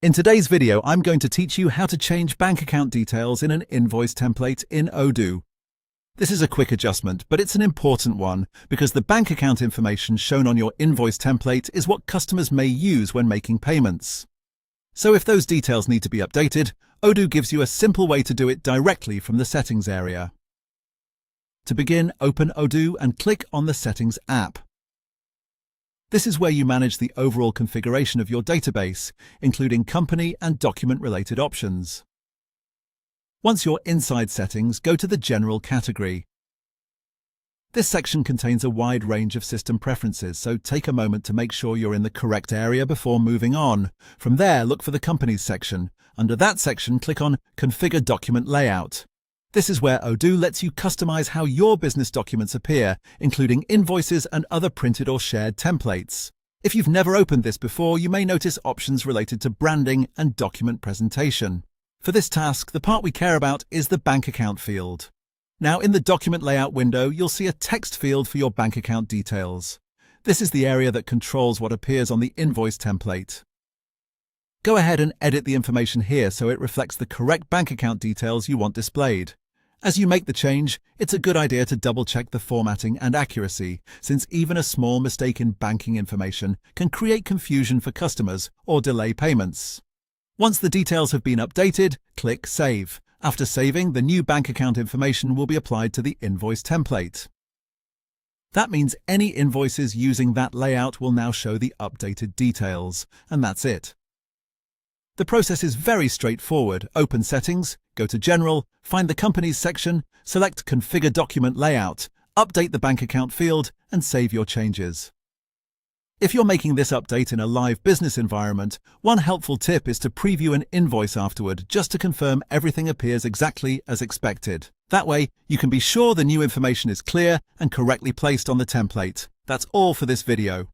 In today's video, I'm going to teach you how to change bank account details in an invoice template in Odoo. This is a quick adjustment, but it's an important one because the bank account information shown on your invoice template is what customers may use when making payments. So if those details need to be updated, Odoo gives you a simple way to do it directly from the settings area. To begin, open Odoo and click on the Settings app. This is where you manage the overall configuration of your database, including company and document-related options. Once you're inside Settings, go to the General category. This section contains a wide range of system preferences, so take a moment to make sure you're in the correct area before moving on. From there, look for the Companies section. Under that section, click on Configure Document Layout. This is where Odoo lets you customize how your business documents appear, including invoices and other printed or shared templates. If you've never opened this before, you may notice options related to branding and document presentation. For this task, the part we care about is the bank account field. Now, in the document layout window, you'll see a text field for your bank account details. This is the area that controls what appears on the invoice template. Go ahead and edit the information here so it reflects the correct bank account details you want displayed. As you make the change, it's a good idea to double-check the formatting and accuracy, since even a small mistake in banking information can create confusion for customers or delay payments. Once the details have been updated, click Save. After saving, the new bank account information will be applied to the invoice template. That means any invoices using that layout will now show the updated details, and that's it. The process is very straightforward. Open Settings, go to General, find the Companies section, select Configure Document Layout, update the bank account field, and save your changes. If you're making this update in a live business environment, one helpful tip is to preview an invoice afterward just to confirm everything appears exactly as expected. That way, you can be sure the new information is clear and correctly placed on the template. That's all for this video.